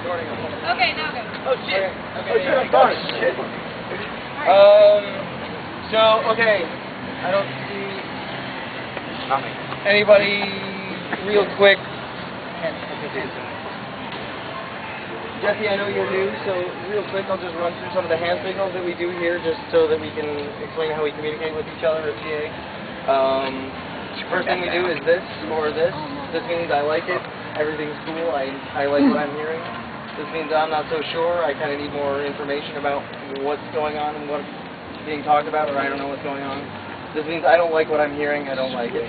Okay, now go. Oh shit. Okay. Oh shit, I'm sorry. Shit. So, okay. I don't see Nothing. anybody real quick. Jesse, I know you're new, so real quick I'll just run through some of the hand signals that we do here just so that we can explain how we communicate with each other at GA. First thing we do is this or this. This means I like it, everything's cool, I like what I'm hearing. This means I'm not so sure, I kind of need more information about what's going on and what's being talked about, or I don't know what's going on. This means I don't like what I'm hearing, I don't like it.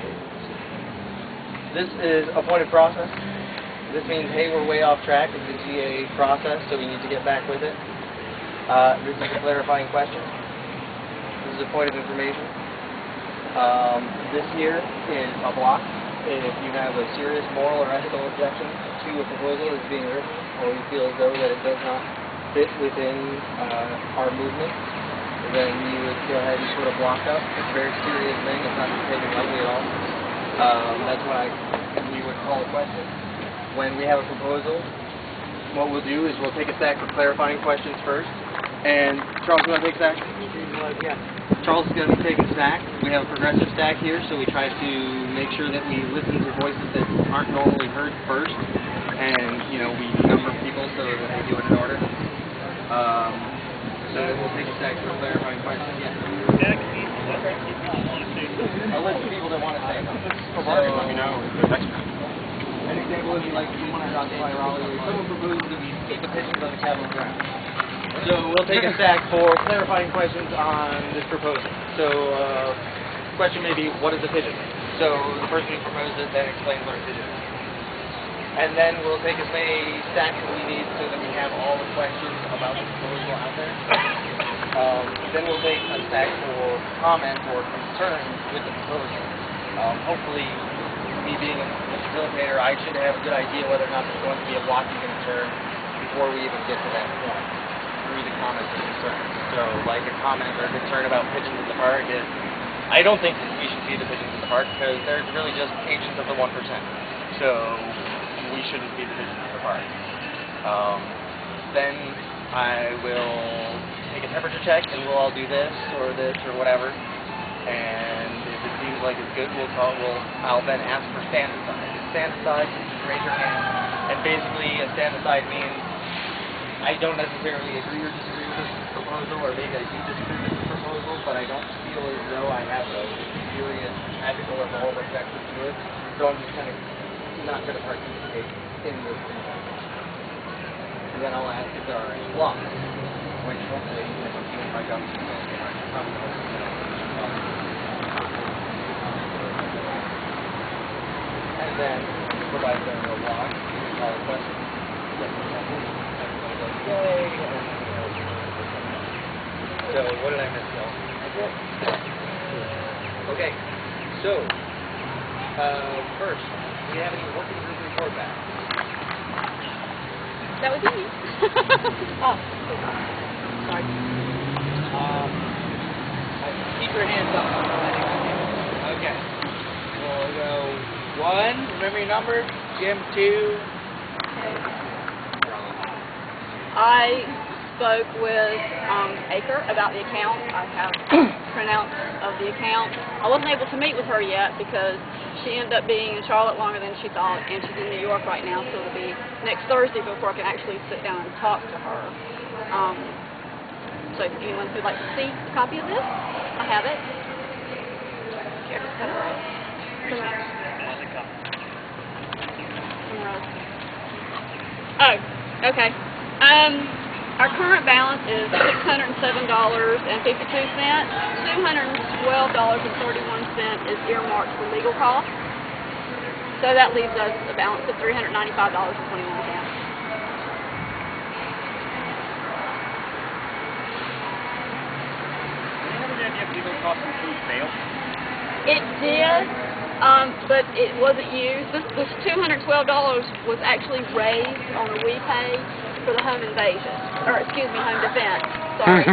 This is a pointed process. This means, hey, we're way off track of the GA process, so we need to get back with it. This is a clarifying question. This is a point of information. This here is a block. If you have a serious moral or ethical objection to a proposal that's being written, or you feel as though that it does not fit within our movement, then you would go ahead and put a block up. It's a very serious thing. It's not to be taken lightly at all. That's what we would call a question. When we have a proposal, what we'll do is we'll take a stack of clarifying questions first. And Charles, you want to take a stack? Yeah. Charles is going to be taking a stack. We have a progressive stack here, so we try to make sure that we listen to voices that aren't normally heard first. And, you know, we number people so that they do it in order. So we'll take a stack for a clarifying question. Yeah. I'll list the people that want to say something. So, let me know. An example would be like we want to occupy Raleigh. Someone proposed that we take the pigeons on the Capitol ground. So we'll take a stack for clarifying questions on this proposal. So question may be, what is a pigeon? So the person who proposed it then explains what a pigeon is. And then we'll take as many stacks as we need so that we have all the questions about the proposal out there. Then we'll take a stack for comments or concerns with the proposal. Hopefully, me being a facilitator, I should have a good idea whether or not there's going to be a blocking concern before we even get to that point, through the comments and concerns. So, like a comment or a concern about pigeons in the park is, I don't think that we should see the pigeons in the park because they're really just agents of the 1%. So, we shouldn't see the pigeons in the park. Then I will take a temperature check and we'll all do this or whatever. And if it seems like it's good, I'll then ask for stand aside. If stand aside, just raise your hand. And basically, a stand aside means I don't necessarily agree or disagree with this proposal, or maybe I do disagree with this proposal, but I don't feel as though I have a serious ethical or moral objection to it. So I'm just kind of not going to participate in this proposal. And then I'll ask if there are any flaws, which hopefully, if I got to and then provide them a log, call a question, everybody goes yay, so what did I miss, Phil? Okay, so first, do we have any working group report back? That was easy. Oh, sorry. Keep your hands up. Okay. We'll go 1, remember your number, Jim 2. I spoke with Aker about the account. I have printouts of the account. I wasn't able to meet with her yet because she ended up being in Charlotte longer than she thought, and she's in New York right now, so it'll be next Thursday before I can actually sit down and talk to her. So if anyone would like to see a copy of this, I have it. Here, cut it right. Oh, okay. Our current balance is $607.52. $212.31 is earmarked for legal costs. So that leaves us a balance of $395.21. Legal costs include bail? It did, but it wasn't used. This $212 was actually raised on the WePay for the home invasion, or excuse me, home defense. Sorry.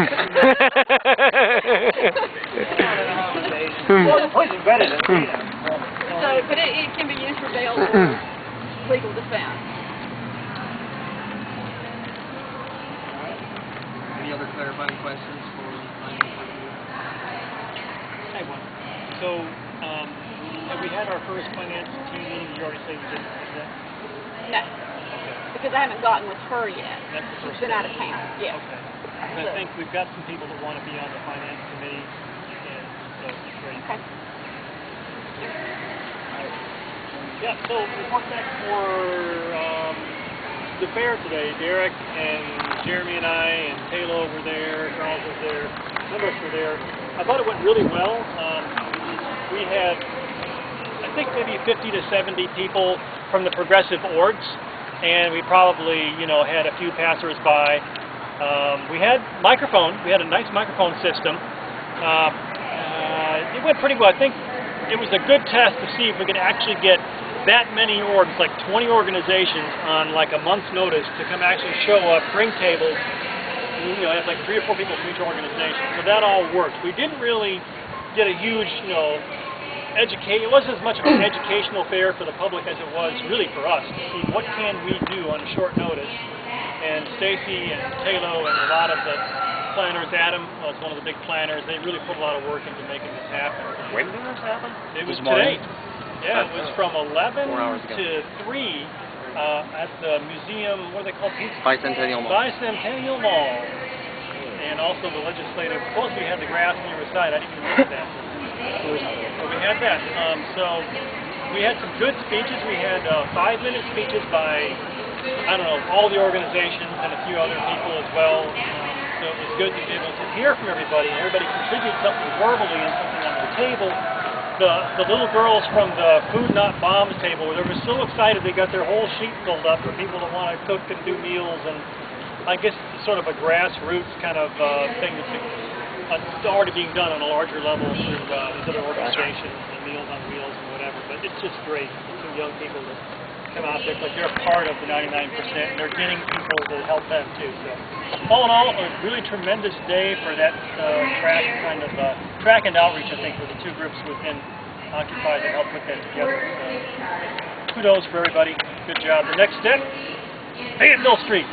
Well, the place is better than So, but it can be used for bail or legal defense. clarifying questions for my interview. I have one. So, have we had our first finance team meeting? You already said you didn't do that? No, Okay. because I haven't gotten with her yet. That's the first She's been out of step. town. Yeah. Okay. And I think we've got some people that want to be on the finance committee, and so it's great. Okay. Yeah, so report back for the fair today. Derek and Jeremy and I and Taylor were there, Charles was there, some of us were there. I thought it went really well. We had, I think, maybe 50 to 70 people from the progressive orgs, and we probably, had a few passers-by. We had microphone. We had a nice microphone system. It went pretty well. I think it was a good test to see if we could actually get that many orgs, like 20 organizations, on like a month's notice to come actually show up, bring tables. Have like 3 or 4 people from each organization. So that all worked. We didn't really get a huge, it wasn't as much of an educational fair for the public as it was really for us to see what can we do on a short notice. And Stacy and Taylor and a lot of the planners, Adam was one of the big planners, they really put a lot of work into making this happen. When did this happen? It was This morning? today. Yeah, it was from 11 4 hours ago. to 3 at the museum, what are they called? Bicentennial Mall. Bicentennial Mall. And also the legislative, supposedly we had the grass on your side, I didn't even look at that. But we had that. So we had some good speeches. We had 5-minute speeches by, all the organizations and a few other people as well. So it was good to be able to hear from everybody. Everybody contributed something verbally and something on the table. The little girls from the Food Not Bombs table, they were so excited they got their whole sheet filled up for people that want to cook and do meals, and I guess it's sort of a grassroots kind of thing that's already being done on a larger level through these other organizations and Meals on Wheels and whatever, but it's just great. Some young people that come out there, like they're a part of the 99%, and they're getting people to help them too. So, all in all, a really tremendous day for that track and outreach. I think were the 2 groups within Occupy that helped put that together. So, kudos for everybody. Good job. The next step, Fayetteville Street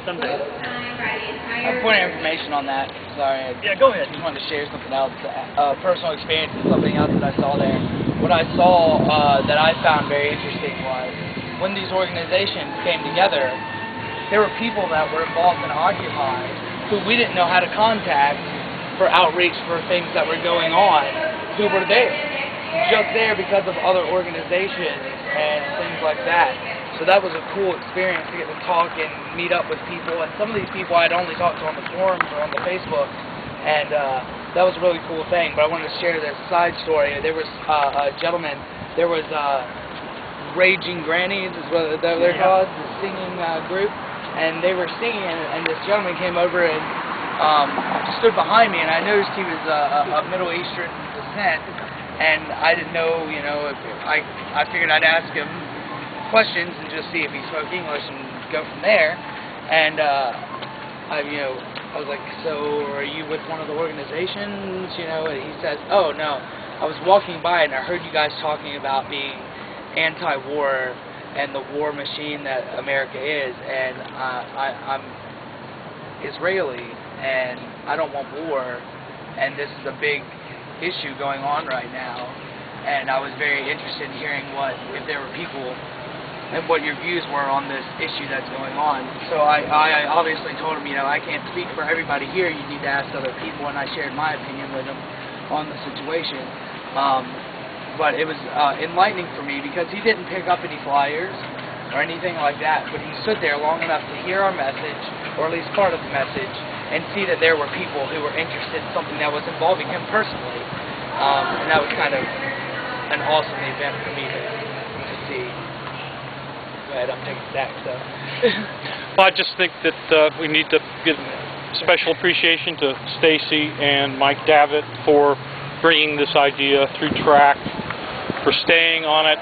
someday. I have a point of information on that. Sorry. Yeah, go ahead. I just wanted to share something else, personal experience and something else that I saw there. What I saw that I found very interesting was when these organizations came together, there were people that were involved in Occupy who we didn't know how to contact for outreach for things that were going on, who were there, just there because of other organizations and things like that. So that was a cool experience to get to talk and meet up with people. And some of these people I'd only talked to on the forums or on the Facebook, and that was a really cool thing. But I wanted to share this side story. There was a gentleman, there was Raging Grannies is what they're called, the singing group, and they were singing, and this gentleman came over and stood behind me, and I noticed he was of Middle Eastern descent, and I didn't know, if I figured I'd ask him questions and just see if he spoke English and go from there. And I was like, so are you with one of the organizations? And he says, oh no, I was walking by and I heard you guys talking about being anti-war and the war machine that America is, and I'm Israeli and I don't want war, and this is a big issue going on right now, and I was very interested in hearing if there were people and what your views were on this issue that's going on. So I obviously told him, I can't speak for everybody here, you need to ask other people, and I shared my opinion with him on the situation. But it was enlightening for me because he didn't pick up any flyers or anything like that, but he stood there long enough to hear our message, or at least part of the message, and see that there were people who were interested in something that was involving him personally. And that was kind of an awesome event for me to see. I'm taking it back, so. Well, I just think that we need to give special appreciation to Stacy and Mike Davitt for bringing this idea through track, for staying on it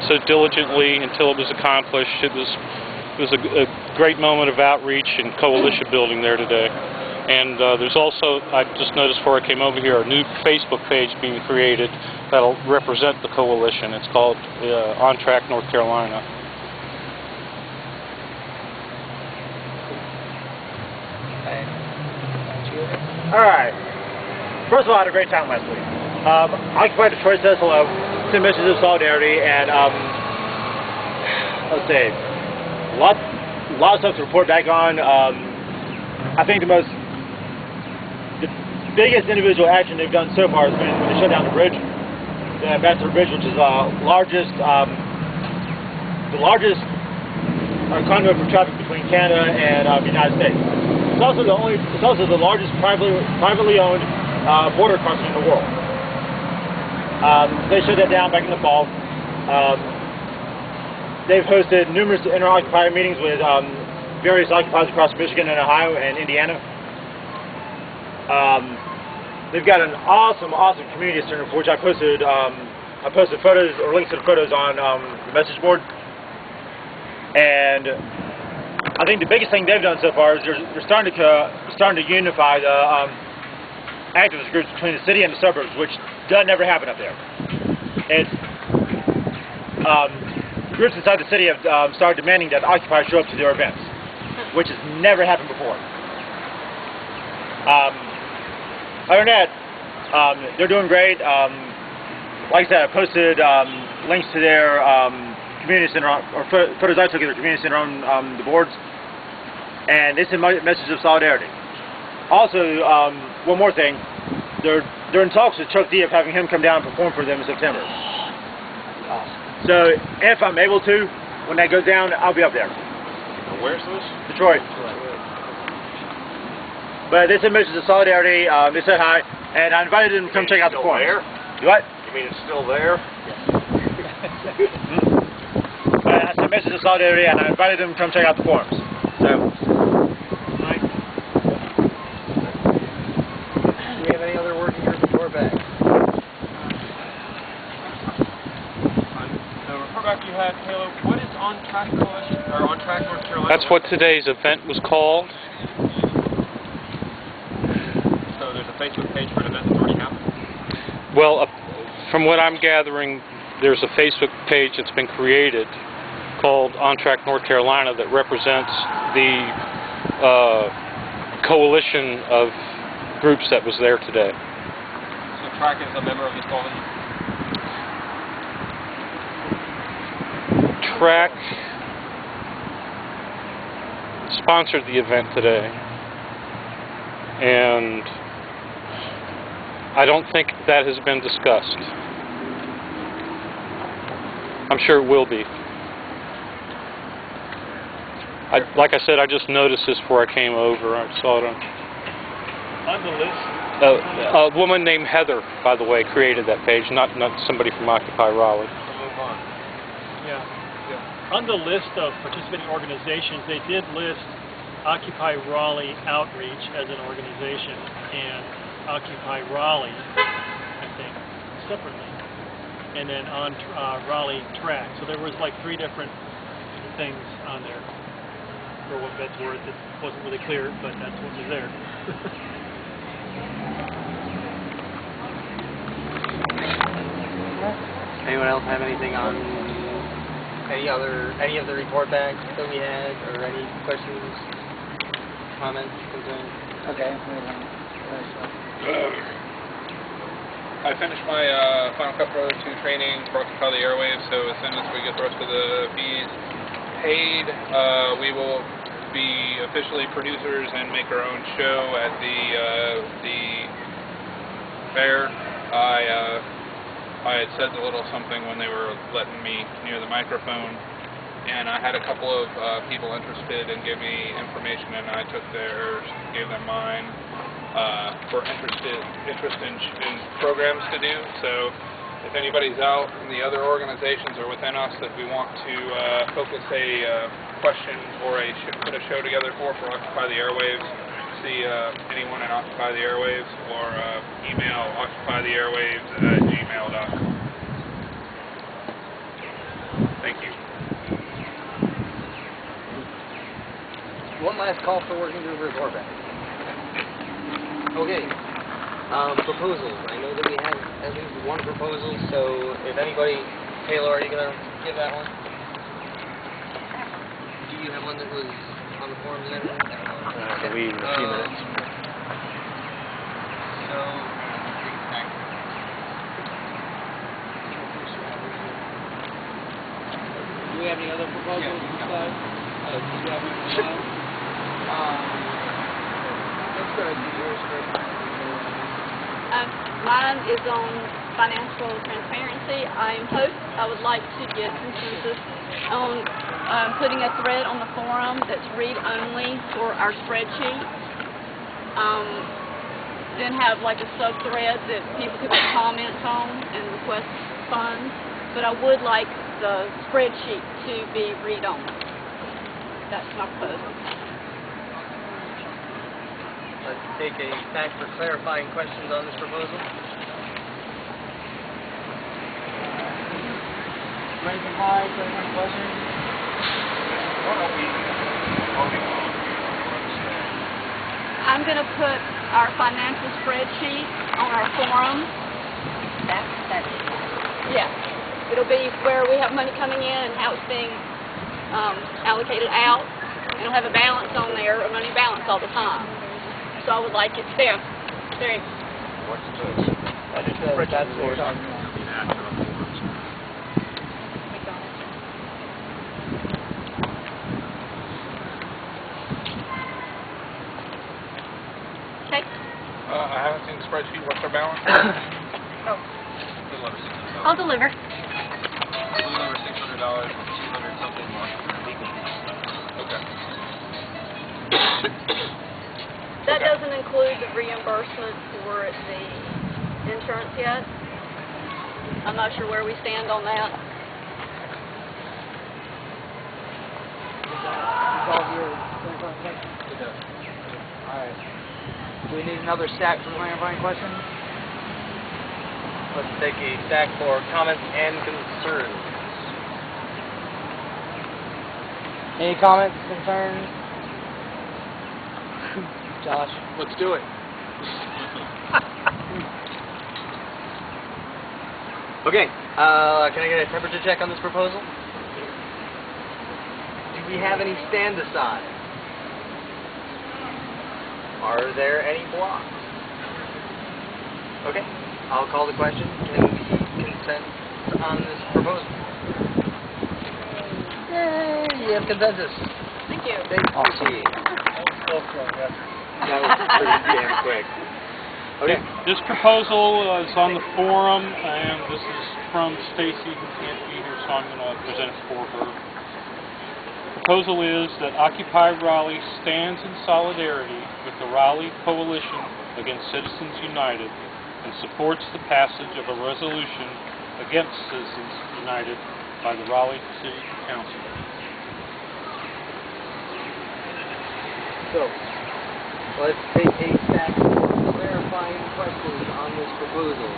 so diligently until it was accomplished. It was a great moment of outreach and coalition building there today. And there's also, I just noticed before I came over here, a new Facebook page being created that'll represent the coalition. It's called On Track North Carolina. Alright. First of all, I had a great time last week. Occupy Detroit says hello. Send messages of solidarity, and let's see, a lot of stuff to report back on. I think the biggest individual action they've done so far has been when they shut down the bridge, the Ambassador Bridge, which is the largest conduit for traffic between Canada and the United States. It's also the largest privately owned border crossing in the world. They shut that down back in the fall. They've hosted numerous inter-occupier meetings with various occupiers across Michigan and Ohio and Indiana. They've got an awesome community center for which I posted photos or links to the photos on the message board. And I think the biggest thing they've done so far is they're starting to unify the activist groups between the city and the suburbs, which doesn't ever happen up there. It's groups inside the city have started demanding that occupiers show up to their events, which has never happened before. Other than that, they're doing great. Like I said, I posted links to their community center, or photos I took of their community center on the boards, and they send messages of solidarity. Also, one more thing, they're in talks with Chuck D of having him come down and perform for them in September. So, if I'm able to, when that goes down, I'll be up there. Where's this? Detroit. But they sent messages of solidarity, they said hi, and I invited them to come check out the forums. There? What? You mean it's still there? I sent messages of solidarity, and I invited them to come check out the forums. So, Mike, do we have any other working group report back? The report back you had, Halo, what is On Track Coalition, or On Track North Carolina? That's what today's event was called. So there's a Facebook page for an event that's already happened? Well, from what I'm gathering, there's a Facebook page that's been created called On Track North Carolina that represents the coalition of groups that was there today. So Track is a member of this coalition? Track sponsored the event today, and I don't think that has been discussed. I'm sure it will be. Like I said, I just noticed this before I came over. I saw it On the list, a woman named Heather, by the way, created that page, not somebody from Occupy Raleigh. Move on. on the list of participating organizations, they did list Occupy Raleigh Outreach as an organization and Occupy Raleigh, I think, separately, and then on Raleigh Track. So there was like 3 different things on there. For what that's worth, it wasn't really clear, but that's what was there. Anyone else have anything on any of the report backs that we had, or any questions, comments, concerns? Okay. I finished my Final Cut Pro 2 training for Occupy the Airwaves, so as soon as we get the rest of the fees paid, we will be officially producers and make our own show at the fair. I had said a little something when they were letting me near the microphone, and I had a couple of people interested in giving me information, and I took theirs, gave them mine, for interest in programs to do. So if anybody's out in the other organizations or within us that we want to focus a question or put a show together for Occupy the Airwaves, see anyone at Occupy the Airwaves, or email occupytheairwaves@gmail.com. Thank you. One last call for working group report back. Okay. Proposals. I know that we have at least one proposal, so if anybody, Taylor, are you going to give that one? Do you have one that was on the forums and everything? I believe in a few minutes. so take it back. Do we have any other proposals besides? Do you have any Let's go ahead and do yours first. Mine is on financial transparency. I would like to get consensus on putting a thread on the forum that's read-only for our spreadsheet. Then have like a sub-thread that people could make comments on and request funds. But I would like the spreadsheet to be read-only. That's my proposal. Let's take a back for clarifying questions on this proposal. Raise them high, clarifying questions. I'm going to put our financial spreadsheet on our forum. That's yeah. It'll be where we have money coming in and how it's being allocated out. It'll have a balance on there, a money balance all the time. So I would like it there. There. That's what we're talking about. Okay. I haven't seen the spreadsheet. What's our balance? Oh. Little over $600. I'll deliver. A little over $600, 200 something more. Okay. That doesn't include the reimbursement for the insurance yet. I'm not sure where we stand on that. Alright. Do we need another stack for clarifying questions? Let's take a stack for comments and concerns. Any comments, concerns? Josh? Let's do it. Okay, can I get a temperature check on this proposal? Do we have any stand-asides? Are there any blocks? Okay, I'll call the question. Can we consent on this proposal? Yay, you have consensus. Thank you. Awesome. That was pretty damn quick. Okay. This proposal is on the forum, and this is from Stacy, who can't be here, so I'm going to present it for her. The proposal is that Occupy Raleigh stands in solidarity with the Raleigh Coalition Against Citizens United and supports the passage of a resolution against Citizens United by the Raleigh City Council. So, let's take a stack for clarifying questions on this proposal.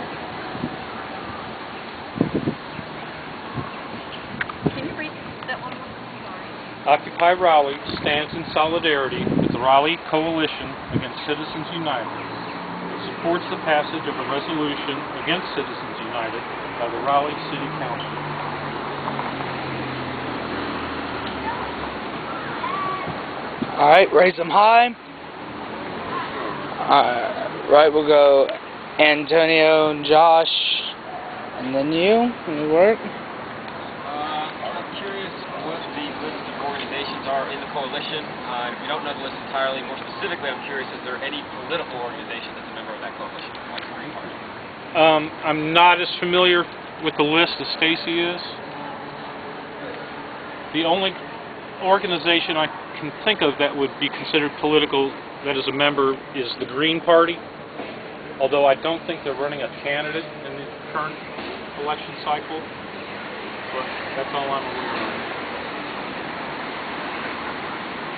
Can you read that one more? Sorry. Occupy Raleigh stands in solidarity with the Raleigh Coalition Against Citizens United and supports the passage of a resolution against Citizens United by the Raleigh City Council. Alright, raise them high. Right, we'll go Antonio and Josh, and then you. Any work? I'm curious what the list of organizations are in the coalition. If you don't know the list entirely, more specifically, I'm curious, is there any political organization that's a member of that coalition, like the Green Party? I'm not as familiar with the list as Stacy is. The only organization I can think of that would be considered political that is a member is the Green Party, although I don't think they're running a candidate in the current election cycle, but that's all I'm aware of.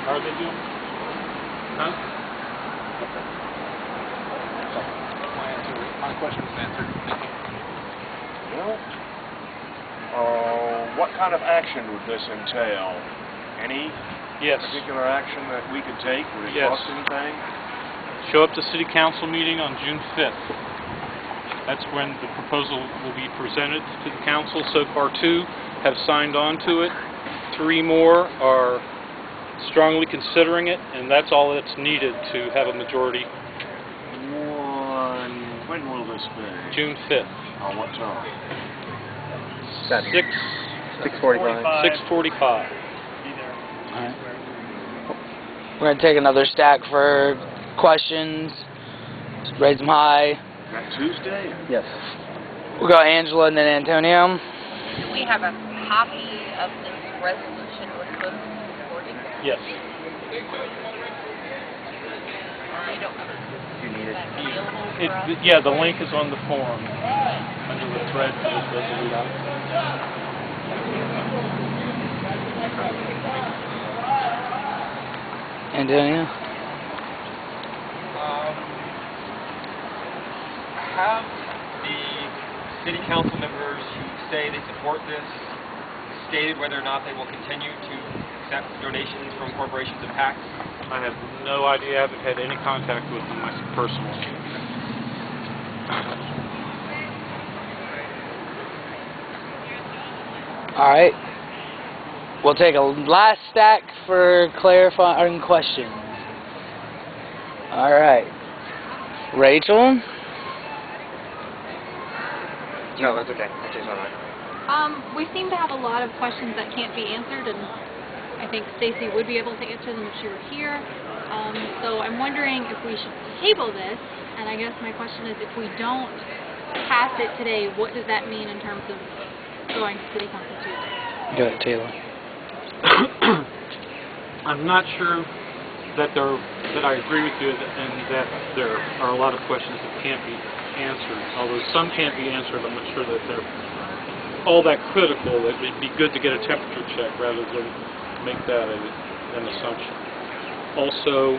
How are they doing? Huh? My question was answered. Thank you. Well, what kind of action would this entail? Any Yes. particular action that we could take? Would it Yes. cost anything? Show up to City Council meeting on June 5th. That's when the proposal will be presented to the council. So far, 2 have signed on to it. 3 more are strongly considering it, and that's all that's needed to have a majority. One When will this be? June 5th. On what time? 6:45. 6:45. Be there. Alright. We're going to take another stack for questions. Just raise them high. That Tuesday? Yes. We'll go Angela and then Antonio. Do we have a copy of this resolution with the recording? Yes. I don't have it. You need it. Available for us? Yeah, the link is on the forum under the thread for this resolution. Antonio? Have the city council members who say they support this stated whether or not they will continue to accept donations from corporations and PACs? I have no idea. I haven't had any contact with them myself personally. Alright. We'll take a last stack for clarifying questions. Alright. Rachel? No, that's okay. Actually, it's all right. We seem to have a lot of questions that can't be answered, and I think Stacy would be able to answer them if she were here. So I'm wondering if we should table this, and I guess my question is, if we don't pass it today, what does that mean in terms of going to City Council Tuesday? Go ahead, Taylor. I'm not sure that I agree with you and that there are a lot of questions that can't be answered. Although some can't be answered, I'm not sure that they're all that critical. That it'd be good to get a temperature check rather than make that an assumption. Also,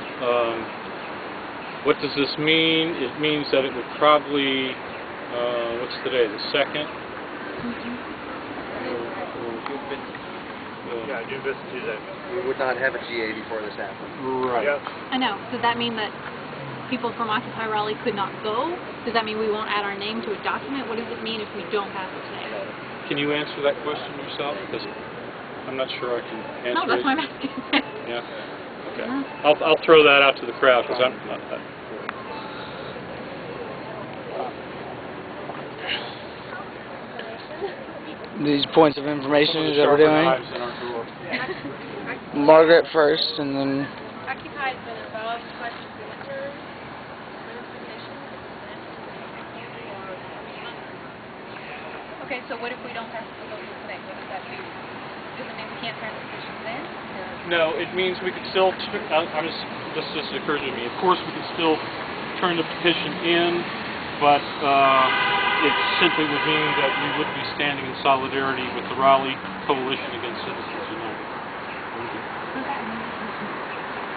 what does this mean? It means that it would probably, what's today, the 2nd? Yeah, June 5th Tuesday. We would not have a GA before this happened. Right. Yep. I know. Does that mean that people from Occupy Raleigh could not go? Does that mean we won't add our name to a document? What does it mean if we don't pass it today? Can you answer that question yourself? Because I'm not sure I can answer No, that's it. why I'm asking. Yeah? Okay. I'll throw that out to the crowd because I'm not that. These points of information is that we're Sharpen doing. knives in our drawer. Margaret first, and then Occupy has been involved in questions and answers, Okay, so what if we don't pass the proposal today? What does that mean? Does it mean we can't turn the petition in? No, it means we could still, this just occurred to me, of course we could still turn the petition in, but it simply would mean that we would be standing in solidarity with the Raleigh Coalition Against Citizens United.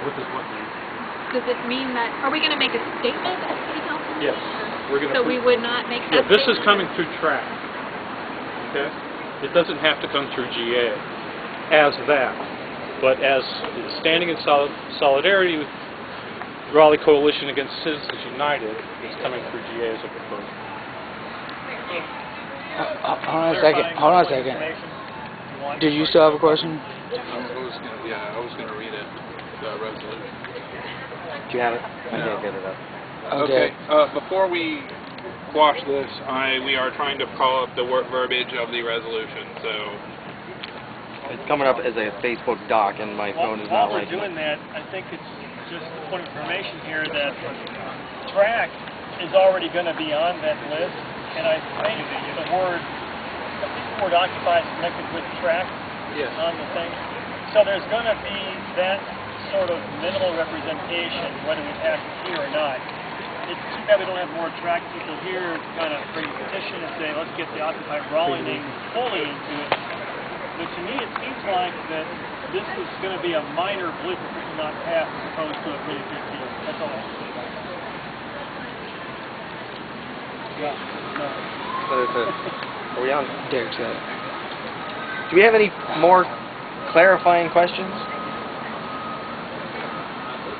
What does what mean? Does it mean that, are we going to make a statement at City Council? Yes. We're going to. So we would not make that this is statement? coming through track. Okay? It doesn't have to come through GA as that, but as standing in solidarity with Raleigh Coalition Against Citizens United is coming through GA as a proposal. hold on a second. Did you still have a question? I was going to read it, the resolution. Do you have it? I can't get it up. Okay. Before we quash this, we are trying to call up the verbiage of the resolution, so... It's coming up as a Facebook doc, and my phone is not While we're liking doing it. that, I think it's just a point of information here that track is already going to be on that list, and I think the word occupy is connected with track on the thing. So there's going to be that sort of minimal representation, whether we pass it here or not. It's too bad we don't have more track people here to kind of bring a petition and say, let's get the Occupy Raleigh name fully into it. But to me, it seems like that this is going to be a minor blip if it's not passed as opposed to a really big deal. That's all. Yeah. No. Are we on? Derek's got it. Do we have any more clarifying questions?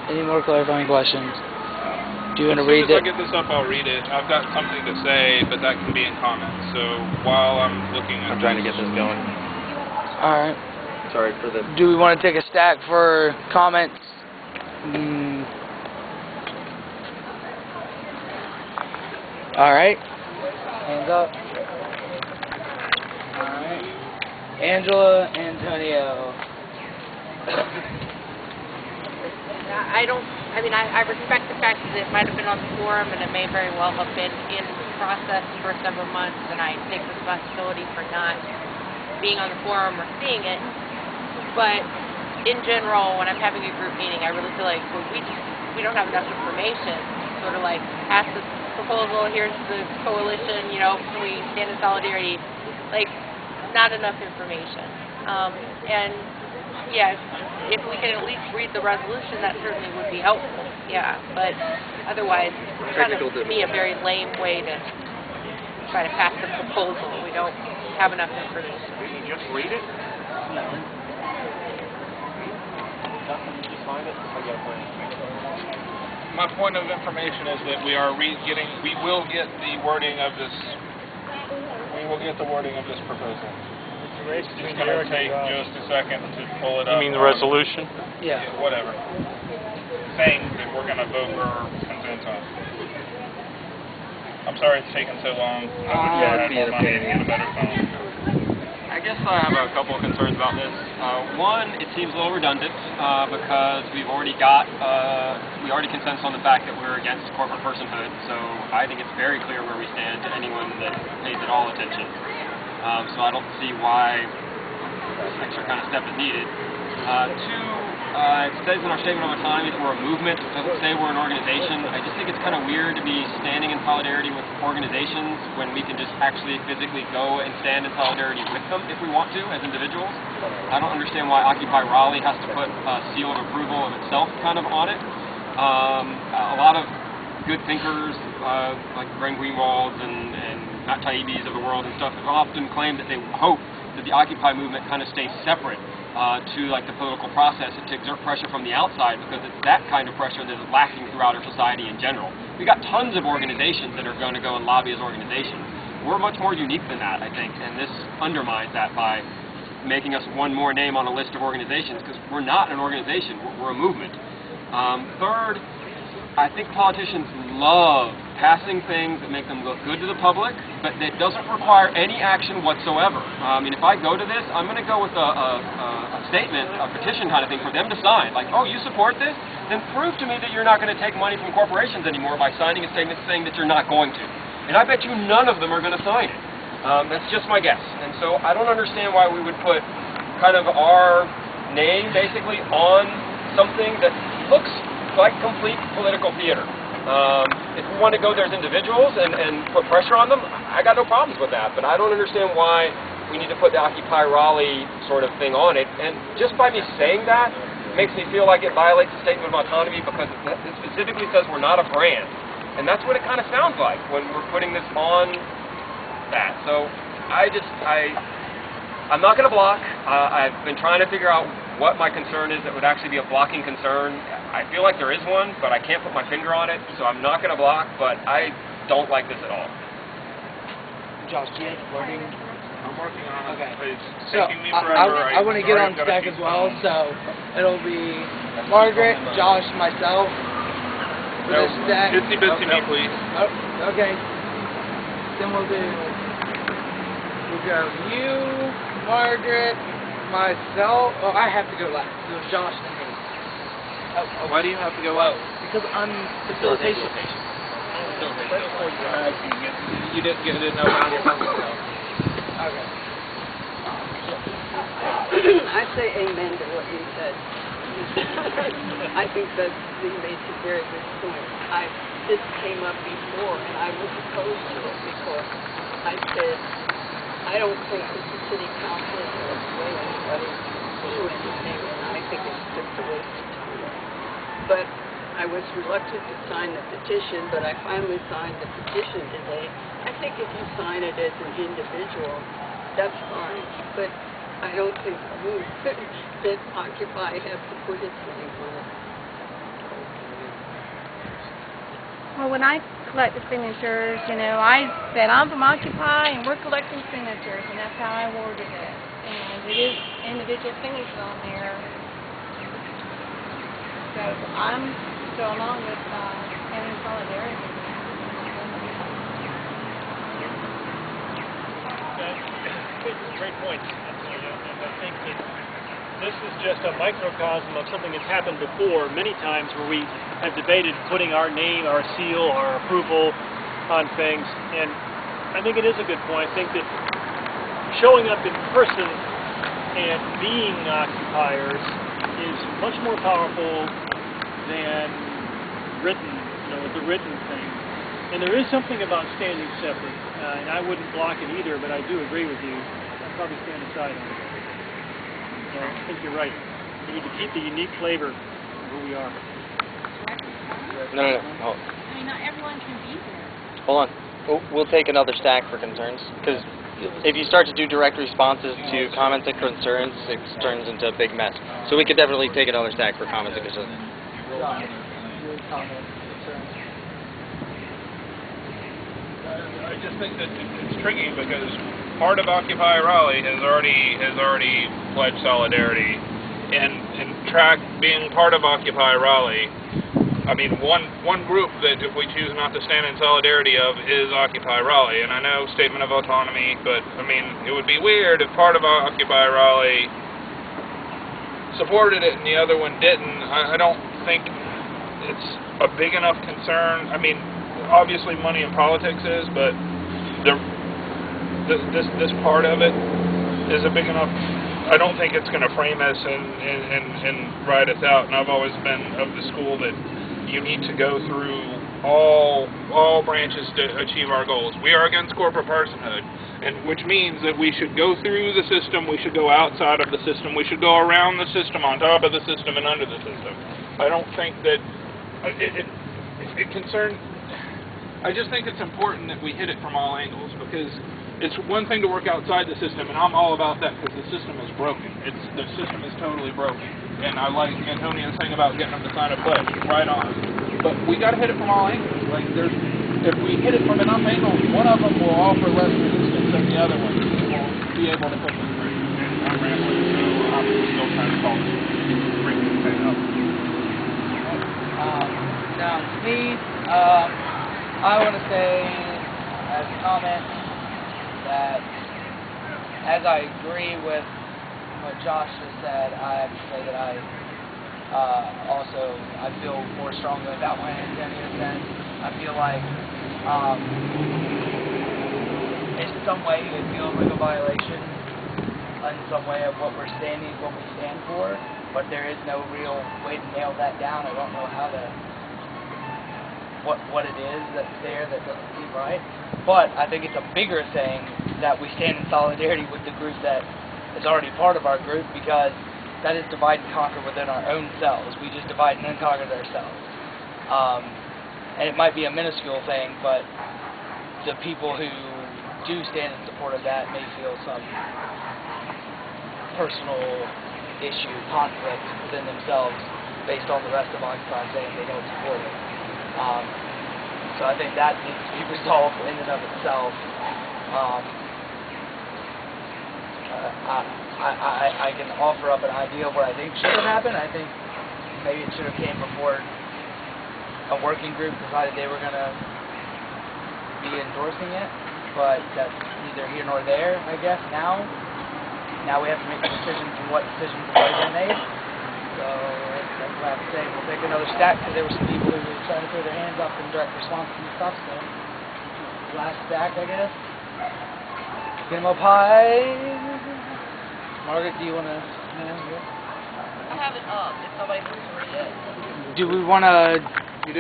Any more clarifying questions? Do you want to As soon read as I it? get this up, I'll read it. I've got something to say, but that can be in comments. So while I'm looking at I'm trying to get this going. Alright. Sorry for the... Do we want to take a stack for comments? All right. Hands up. All right. Angela, Antonio. I respect the fact that it might have been on the forum, and it may very well have been in process for several months, and I take responsibility for not being on the forum or seeing it. But in general, when I'm having a group meeting, I really feel like we don't have enough information. Sort of like, pass this proposal, here's the coalition, can we stand in solidarity? Like, not enough information. And yeah, if we can at least read the resolution, that certainly would be helpful. Yeah, but otherwise, it's kind of, to me, a very lame way to try to pass the proposal. We don't have enough information. Didn't you just read it? No. My point of information is that we will get the wording of this. We will get the wording of this proposal. It's just going to take just a second to pull it up. You mean the resolution? Yeah. Whatever. Saying that we're going to vote or consent on. I'm sorry it's taken so long. I wish I had more money to get a better phone. I guess I have a couple of concerns about this. One, it seems a little redundant because we already consensus on the fact that we're against corporate personhood, so I think it's very clear where we stand to anyone that pays at all attention. So I don't see why this extra kind of step is needed. Two, it says in our statement of autonomy that we're a movement. It doesn't say we're an organization. I just think it's kind of weird to be standing in solidarity with organizations when we can just actually physically go and stand in solidarity with them if we want to as individuals. I don't understand why Occupy Raleigh has to put a seal of approval of itself kind of on it. A lot of good thinkers like Graham Greenwald's and Matt Taibbi's of the world and stuff have often claimed that they hope that the Occupy movement kind of stays separate to like the political process and to exert pressure from the outside, because it's that kind of pressure that is lacking throughout our society in general. We've got tons of organizations that are going to go and lobby as organizations. We're much more unique than that, I think, and this undermines that by making us one more name on a list of organizations, because we're not an organization, we're a movement. Third, I think politicians love passing things that make them look good to the public, but that doesn't require any action whatsoever. I mean, if I go to this, I'm going to go with a statement, a petition kind of thing for them to sign. Like, oh, you support this? Then prove to me that you're not going to take money from corporations anymore by signing a statement saying that you're not going to. And I bet you none of them are going to sign it. That's just my guess. And so I don't understand why we would put kind of our name, basically, on something that looks like complete political theater. If we want to go there as individuals and put pressure on them, I got no problems with that, but I don't understand why we need to put the Occupy Raleigh sort of thing on it. And just by me saying that makes me feel like it violates the statement of autonomy, because it specifically says we're not a brand. And that's what it kind of sounds like when we're putting this on that. So I'm not going to block. I've been trying to figure out what my concern is that would actually be a blocking concern. I feel like there is one, but I can't put my finger on it, so I'm not going to block, but I don't like this at all. Josh, do you have wording? I'm working on it. Okay. It's So taking me forever. I want to get on spec as well, so it'll be Margaret, Josh, myself for this stack. Itsy bitsy me, please. Oh, okay. Then we'll go you, Margaret, myself. Oh, I have to go last. So Josh and me. Why do you have to go out? Because I'm facilitation. You didn't know about your phone. Okay. I say amen to what you said. I think that you made some very good points. This came up before, and I was opposed to it because I said, I don't think that the city council is going to sway anybody to do anything, and I think it's just a waste of time. But I was reluctant to sign the petition, but I finally signed the petition today. I think if you sign it as an individual, that's fine. But I don't think that Occupy has to put its name on it. Well, when I collect the signatures, I said I'm from Occupy and we're collecting signatures, and that's how I worded it. And it is individual signatures on there. So I'm still along with having solidarity. great points, Antonio, and I think that this is just a microcosm of something that's happened before many times where we have debated putting our name, our seal, our approval on things, and I think it is a good point. I think that showing up in person and being occupiers is much more powerful than written, with the written thing. And there is something about standing separate, and I wouldn't block it either, but I do agree with you. I'd probably stand aside on it. So I think you're right. We need to keep the unique flavor of who we are. No. I mean, not everyone can be there. Hold on. We'll take another stack for concerns, because if you start to do direct responses to comments and concerns, it turns into a big mess. So we could definitely take another stack for comments and concerns. I just think that it's tricky because part of Occupy Raleigh has already pledged solidarity, and track being part of Occupy Raleigh. I mean, one group that if we choose not to stand in solidarity of is Occupy Raleigh, and I know statement of autonomy, but I mean, it would be weird if part of Occupy Raleigh supported it and the other one didn't. I don't think it's a big enough concern. I mean, obviously money and politics is, but this part of it is a big enough. I don't think it's going to frame us and ride us out. And I've always been of the school that you need to go through all branches to achieve our goals. We are against corporate personhood, and which means that we should go through the system, we should go outside of the system, we should go around the system, on top of the system, and under the system. I don't think that it concerns. I just think it's important that we hit it from all angles, because it's one thing to work outside the system, and I'm all about that because the system is broken. The system is totally broken. And I like Antonio's thing about getting them to sign a pledge. Right on. But we got to hit it from all angles. Like, if we hit it from enough angles, one of them will offer less resistance than the other one will be able to push us through. And I'm rambling, so I'm still trying to call this, bring this thing up. Now, to me, I want to say, as a comment, that as I agree with what Josh just said, I have to say that I feel more strongly about my Antonio sense. I feel like in some way it feels like a violation in some way of what we stand for, but there is no real way to nail that down. I don't know how to what it is that's there that doesn't seem right. But I think it's a bigger thing that we stand in solidarity with the group that is already part of our group, because that is divide and conquer within our own selves. We just divide and conquer ourselves. And it might be a minuscule thing, but the people who do stand in support of that may feel some personal issue, conflict within themselves based on the rest of Occupy saying they don't support it. So I think that needs to be resolved in and of itself. I can offer up an idea of what I think should have happened. I think maybe it should have came before a working group decided they were going to be endorsing it, but that's neither here nor there, I guess, now we have to make decisions on what decisions have already been made. So that's what I have to say. We'll take another stack, because there were some people who were trying to throw their hands up in direct response to the stuff. So last stack, I guess. Get them up high. Margaret, do you want to? I have it up if somebody wants to read it. Do we want to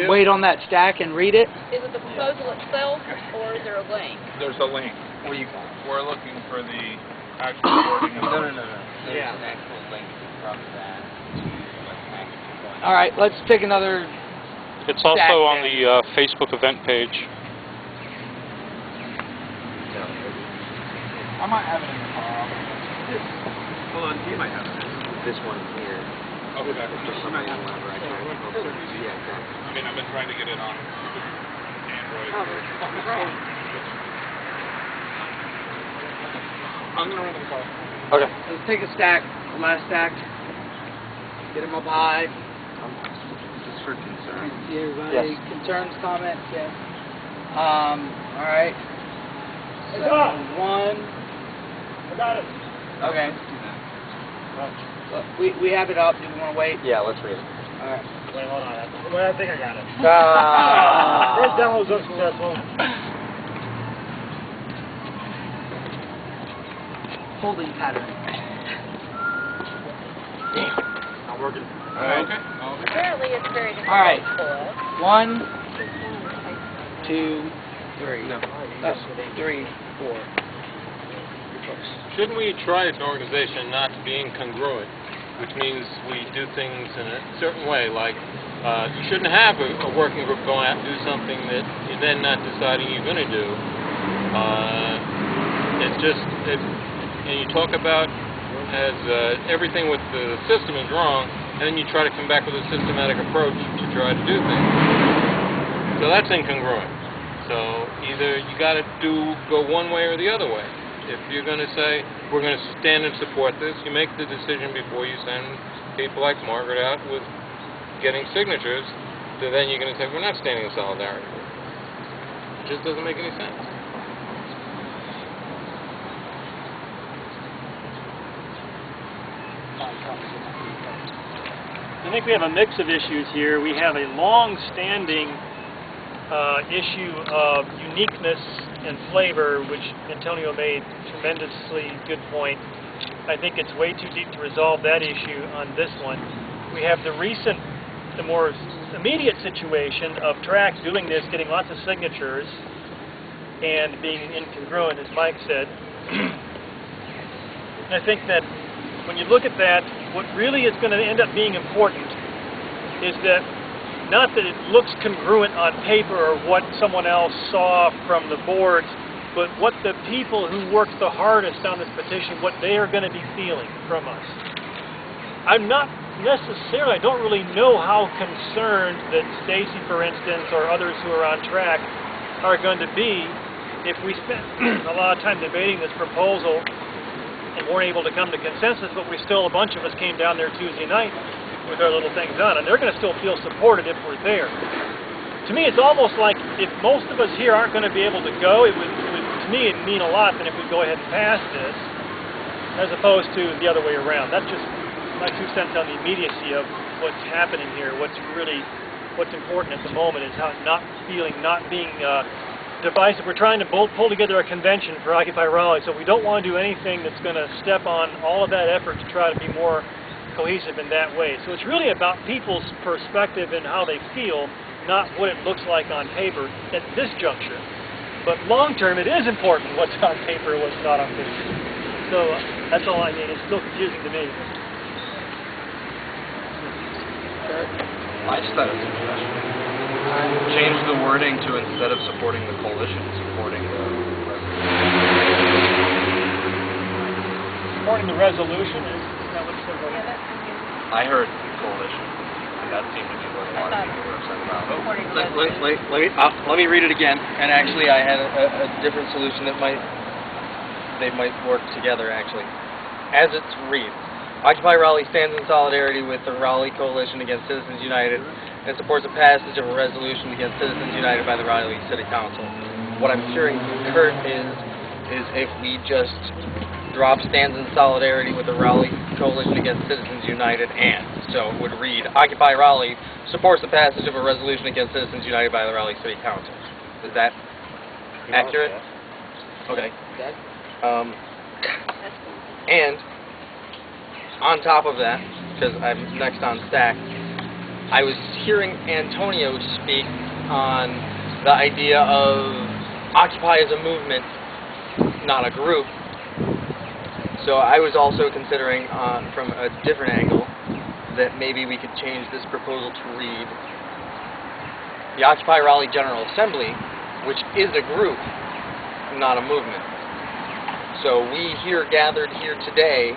wait on that stack and read it? Is it the proposal itself, or is there a link? There's a link. We're looking for the actual wording of it. No. There's an actual link from that to what package. All right, let's pick another. It's also on the Facebook event page. I might have it in the car. Hold on, you might have it. This one here. Okay. Somebody whenever I try to post it. Yeah, exactly. I mean, I've been trying to get it on Android. I'm going to run the car. Okay. Let's take a stack, last stack. Get them up high. Just for concern. See everybody. Yes. Concerns, comments, yes. All right. So 1, I got it. Okay. We have it up. Do we want to wait? Yeah, let's read it. All right. Wait, hold on. Well, I think I got it. Ah. First download was unsuccessful. Holding pattern. Not working. All right. Okay. Apparently it's very difficult. All right. to pull up. 1, 2, 3. No. 3, 4. Shouldn't we try as an organization not to be incongruent, which means we do things in a certain way, like you shouldn't have a working group going out and do something that you're then not deciding you're going to do. And you talk about as everything with the system is wrong, and then you try to come back with a systematic approach to try to do things. So that's incongruent. So either you got to go one way or the other way. If you're going to say, we're going to stand and support this, you make the decision before you send people like Margaret out with getting signatures, so then you're going to say, we're not standing in solidarity with it. It just doesn't make any sense. I think we have a mix of issues here. We have a long-standing issue of uniqueness and flavor, which Antonio made tremendously good point. I think it's way too deep to resolve that issue on this one. We have the more immediate situation of track doing this, getting lots of signatures, and being incongruent, as Mike said. And I think that when you look at that, what really is going to end up being important is that not that it looks congruent on paper or what someone else saw from the boards, but what the people who worked the hardest on this petition, what they are going to be feeling from us. I'm not necessarily, I don't really know how concerned that Stacy, for instance, or others who are on track are going to be if we spent a lot of time debating this proposal and weren't able to come to consensus, but we still, a bunch of us came down there Tuesday night with our little things on, and they're going to still feel supported if we're there. To me, it's almost like if most of us here aren't going to be able to go, it would to me, it'd mean a lot than if we go ahead and pass this, as opposed to the other way around. That's just my 2 cents on the immediacy of what's happening here. What's important at the moment is how not being divisive. We're trying to pull together a convention for Occupy Raleigh, so we don't want to do anything that's going to step on all of that effort to try to be more cohesive in that way. So it's really about people's perspective and how they feel, not what it looks like on paper at this juncture. But long term, it is important what's on paper and what's not on paper. So that's all I mean. It's still confusing to me. I just thought it was suggestion. Change the wording to instead of supporting the coalition, supporting the Supporting the resolution, is that what it says? I heard coalition, and that seemed to be what a lot of people were upset about. Let me read it again. And actually, I had a different solution that they might work together. Actually, as it reads, Occupy Raleigh stands in solidarity with the Raleigh Coalition Against Citizens United and supports the passage of a resolution against Citizens United by the Raleigh City Council. What I'm hearing from Kurt is if we just drop stands in solidarity with the Raleigh Coalition Against Citizens United, and so it would read, Occupy Raleigh supports the passage of a resolution against Citizens United by the Raleigh City Council. Is that accurate? Okay. And on top of that, because I'm next on stack, I was hearing Antonio speak on the idea of Occupy as a movement, not a group. So I was also considering, from a different angle, that maybe we could change this proposal to read, the Occupy Raleigh General Assembly, which is a group, not a movement. So we here gathered here today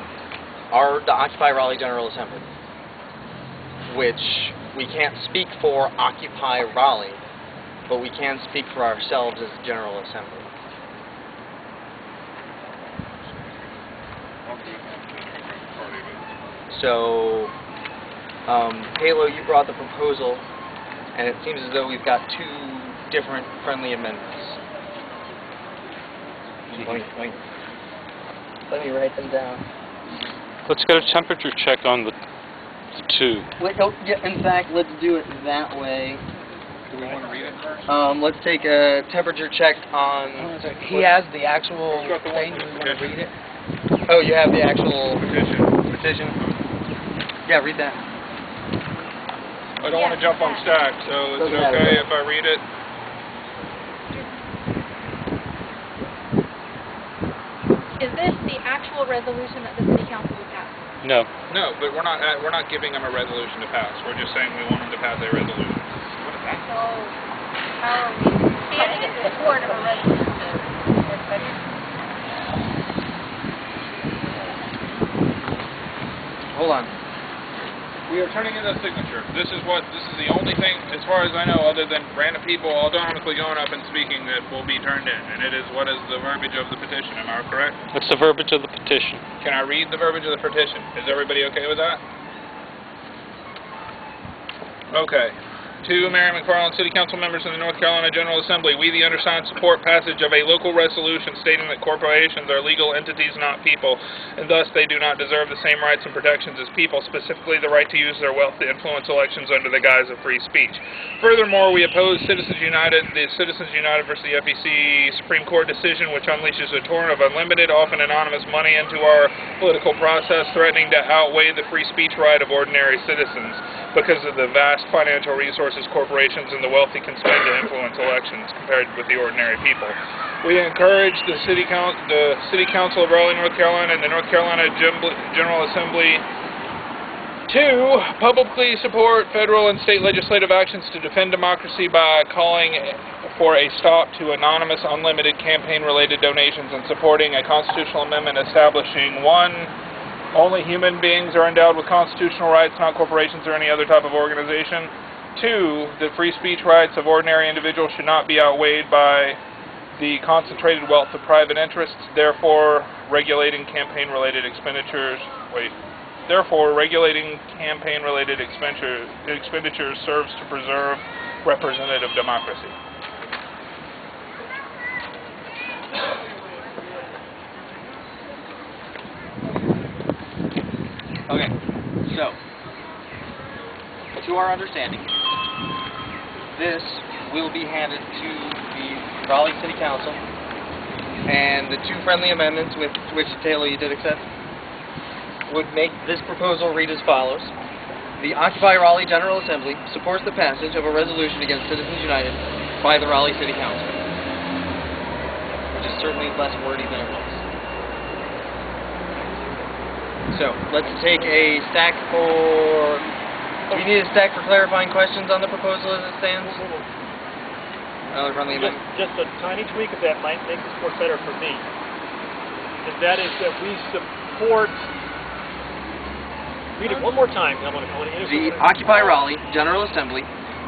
are the Occupy Raleigh General Assembly, which we can't speak for Occupy Raleigh, but we can speak for ourselves as General Assembly. So, Halo, you brought the proposal, and it seems as though we've got 2 different friendly amendments. Let me write them down. Let's get a temperature check on the two. Wait, oh, yeah, in fact, let's do it that way. Do we want to read it first? Let's take a temperature check on... He has the actual thing. Do we want to read it? Oh, you have the actual... Petition? Yeah, read that. I don't want to jump on stack, so is it okay if I read it? Is this the actual resolution that the City Council would pass? No. No, but we're not giving them a resolution to pass. We're just saying we want them to pass a resolution. What is that? So, how are we standing in support of a resolution? Hold on. We are turning in a signature. This is the only thing, as far as I know, other than random people autonomously going up and speaking, that will be turned in. And it is what is the verbiage of the petition. Am I correct? That's the verbiage of the petition. Can I read the verbiage of the petition? Is everybody okay with that? Okay. To Mayor McFarland, City Council members of the North Carolina General Assembly, we, the undersigned, support passage of a local resolution stating that corporations are legal entities, not people, and thus they do not deserve the same rights and protections as people, specifically the right to use their wealth to influence elections under the guise of free speech. Furthermore, we oppose the Citizens United versus the FEC Supreme Court decision, which unleashes a torrent of unlimited, often anonymous money into our political process, threatening to outweigh the free speech right of ordinary citizens because of the vast financial resources corporations and the wealthy can spend to influence elections compared with the ordinary people. We encourage the City Council of Raleigh, North Carolina, and the North Carolina General Assembly to publicly support federal and state legislative actions to defend democracy by calling for a stop to anonymous, unlimited campaign-related donations and supporting a constitutional amendment establishing 1. Only human beings are endowed with constitutional rights, not corporations or any other type of organization. 2, the free speech rights of ordinary individuals should not be outweighed by the concentrated wealth of private interests, therefore regulating campaign-related expenditures serves to preserve representative democracy. Okay, so, to our understanding, this will be handed to the Raleigh City Council, and the 2 friendly amendments, with which, Taylor, you did accept, would make this proposal read as follows. The Occupy Raleigh General Assembly supports the passage of a resolution against Citizens United by the Raleigh City Council, which is certainly less wordy than it was. So, let's take a stack for... Do we need a stack for clarifying questions on the proposal as it stands? Another friendly amendment. Just a tiny tweak of that might make this work better for me. And that is that we support... Read it one more time. I want to the Occupy Raleigh General Assembly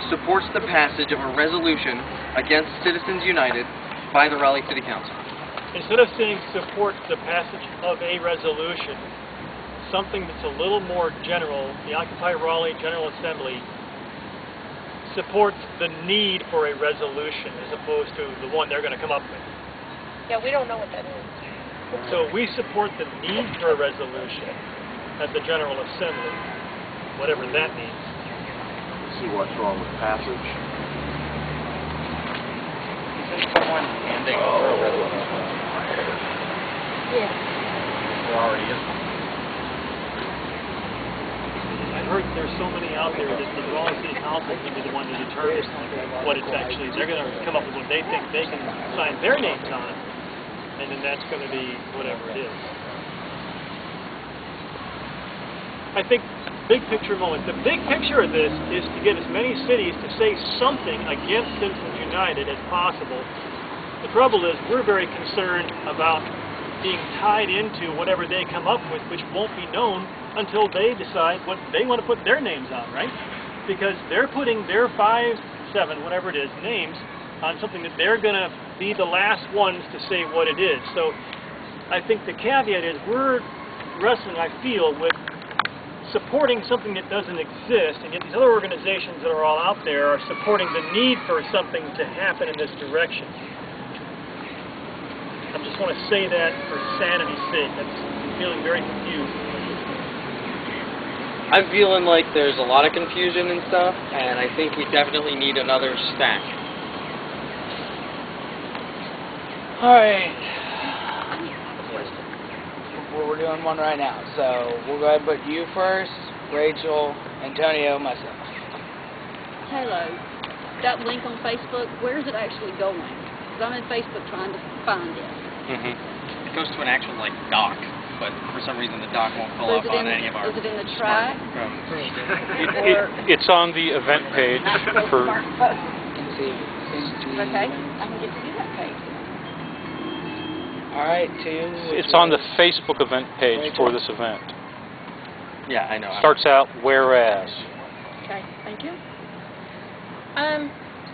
supports the passage of a resolution against Citizens United by the Raleigh City Council. Instead of saying support the passage of a resolution, something that's a little more general, the Occupy Raleigh General Assembly supports the need for a resolution as opposed to the one they're going to come up with. Yeah, we don't know what that is. So we support the need for a resolution at the General Assembly, whatever that means. See what's wrong with passage. Isn't someone handing over a resolution? Yeah. There already is one. I've heard there's so many out there that the Raleigh City Council is going to be the one to determine what it's actually. They're going to come up with what they think they can sign their names on, and then that's going to be whatever it is. I think big picture moment. The big picture of this is to get as many cities to say something against Citizens United as possible. The trouble is we're very concerned about being tied into whatever they come up with, which won't be known until they decide what they want to put their names on, right? Because they're putting their 5, 7, whatever it is, names on something that they're going to be the last ones to say what it is. So I think the caveat is we're wrestling, I feel, with supporting something that doesn't exist, and yet these other organizations that are all out there are supporting the need for something to happen in this direction. I just want to say that for sanity's sake. I'm feeling very confused. I'm feeling like there's a lot of confusion and stuff, and I think we definitely need another stack. Alright. We're doing one right now, so we'll go ahead and put you first, Rachel, Antonio, myself. Hello. That link on Facebook, where is it actually going? Because I'm in Facebook trying to find it. It goes to an actual, like, doc, but for some reason the doc won't pull So up on any of our... Is it in the track? It's on the event page for... Okay, I can get to do that page. Alright, It's on the Facebook event page for this event. Yeah, I know. Starts out whereas. Okay, thank you.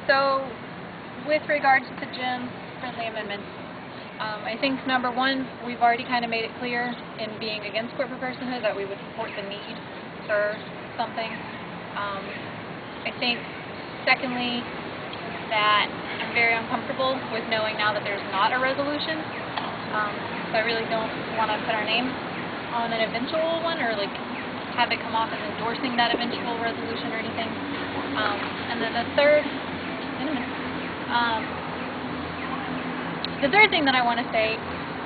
So, with regards to Jim's friendly amendments, I think number one, we've already kind of made it clear in being against corporate personhood that we would support the need for something. I think, secondly, that I'm very uncomfortable with knowing now that there's not a resolution. So I really don't want to put our name on an eventual one or like have it come off as endorsing that eventual resolution or anything. And then the third thing that I want to say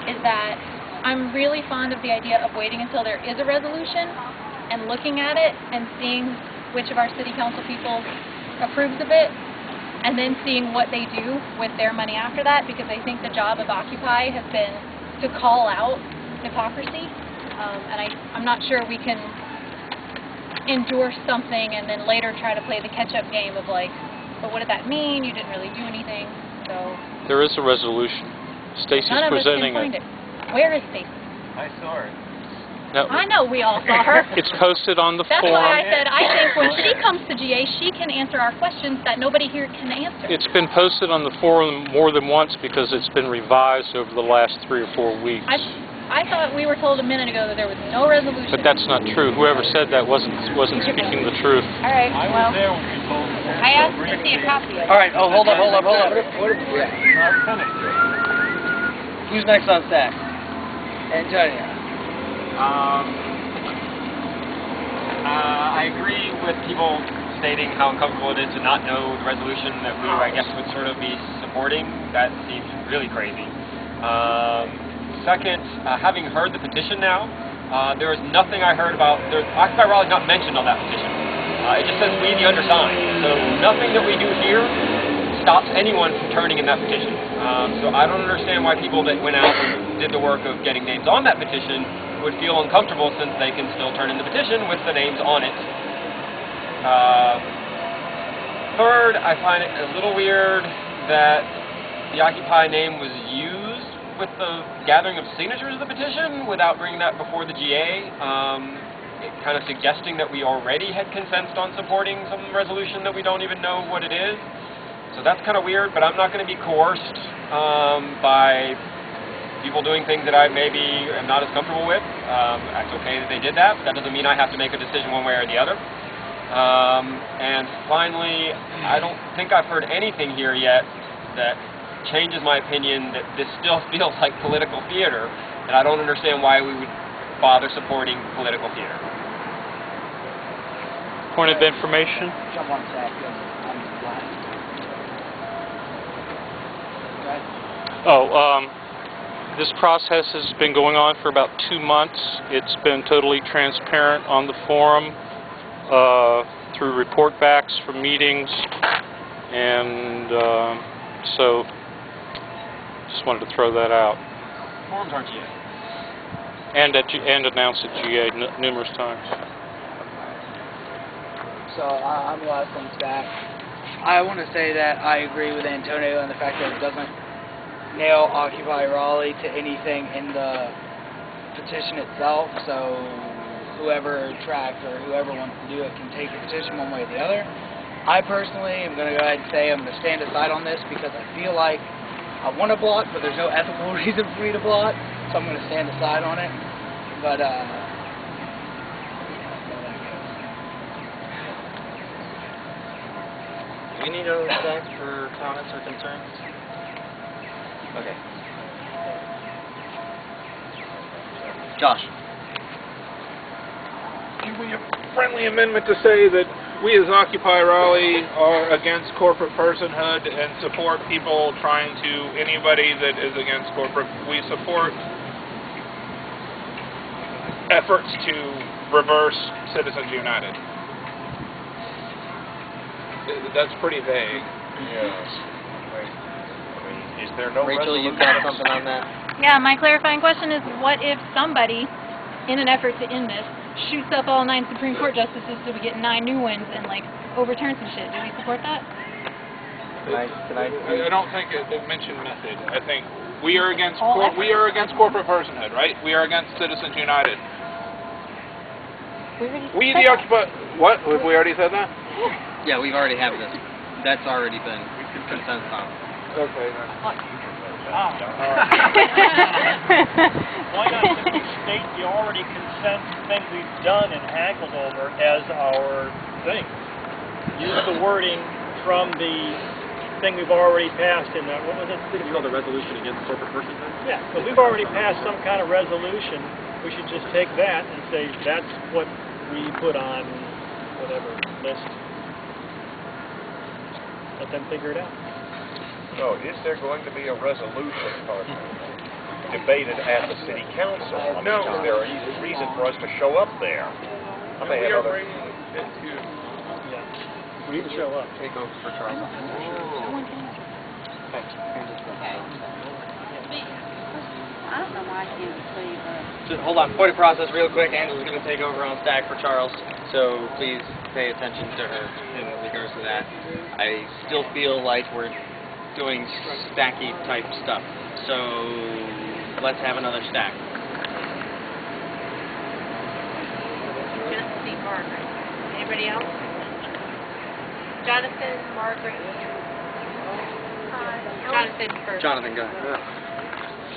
is that I'm really fond of the idea of waiting until there is a resolution and looking at it and seeing which of our city council people approves of it, and then seeing what they do with their money after that, because I think the job of Occupy has been to call out hypocrisy, and I'm not sure we can endorse something and then later try to play the catch-up game of like, but what did that mean? You didn't really do anything. So There is a resolution. Stacy's none of us presenting can find it. Where is Stacy? I saw her. No, I know we all saw her. it's posted on the That's forum. why I said I think when she comes to GA, she can answer our questions that nobody here can answer. It's been posted on the forum more than once because it's been revised over the last 3 or 4 weeks. I thought we were told a minute ago that there was no resolution. But that's not true. Whoever said that wasn't speaking the truth. All right, I well, was there when we told her. I asked to see a copy of it. Alright, oh, hold up. Not finished. Who's next on stack? Antonio. I agree with people stating how uncomfortable it is to not know the resolution that we, I guess, would sort of be supporting. That seems really crazy. Second, having heard the petition now, there is nothing I heard about... Occupy Raleigh is not mentioned on that petition. It just says we the undersigned. So nothing that we do here stops anyone from turning in that petition. So I don't understand why people that went out and did the work of getting names on that petition would feel uncomfortable since they can still turn in the petition with the names on it. Third, I find it a little weird that the Occupy name was used with the gathering of signatures of the petition without bringing that before the GA, kind of suggesting that we already had consented on supporting some resolution that we don't even know what it is. So that's kind of weird, but I'm not going to be coerced by people doing things that I maybe am not as comfortable with. That's okay that they did that, but that doesn't mean I have to make a decision one way or the other. And finally, I don't think I've heard anything here yet that changes my opinion that this still feels like political theater, and I don't understand why we would bother supporting political theater. Point of information. Jump on stack. I'm blind. This process has been going on for about 2 months. It's been totally transparent on the forum through report backs from meetings, and so just wanted to throw that out. Forums aren't GA. And announced at GA numerous times. So I'm the last one back. I want to say that I agree with Antonio on the fact that it doesn't nail Occupy Raleigh to anything in the petition itself, so whoever tracked or whoever wants to do it can take the petition one way or the other. I personally am going to go ahead and say I'm going to stand aside on this because I feel like I want to block, but there's no ethical reason for me to block, so I'm going to stand aside on it. But, Do we need another stack for comments or concerns? Okay. Josh. Can we have a friendly amendment to say that we as Occupy Raleigh are against corporate personhood and support people trying to, anybody that is against corporate, we support efforts to reverse Citizens United. That's pretty vague. Yes. I mean, is there no Rachel, resolution? you've got something on that? Yeah, my clarifying question is, what if somebody, in an effort to end this, shoots up all 9 Supreme Court justices so we get 9 new ones and, like, overturn some shit? Do we support that? I don't think it mentioned method. I think we are against All we are against corporate personhood, right? We are against Citizens United. We the Occupy. What? We already said that? Yeah, we've already had this. That's already been consensus on. Okay. Why not simply state the already consent thing we've done and haggled over as our thing? Use the wording from the thing we've already passed in that, what was it? It's called the resolution against corporate personhood? Yeah, but we've already passed some kind of resolution. We should just take that and say that's what we put on whatever list. Let them figure it out. No, is there going to be a resolution debated at the city council? I mean, No. Is there a reason for us to show up there? I may We have are other... bringing it to. Yeah. We need to show up. Take over for Charles. I don't know why I can't see, Just hold on. Point of process real quick. Angela's going to take over on stack for Charles, so please pay attention to her in regards to that. I still feel like we're doing stacky type stuff, so let's have another stack. Just see Margaret. Anybody else? Jonathan, Margaret. Jonathan first. Jonathan, go ahead.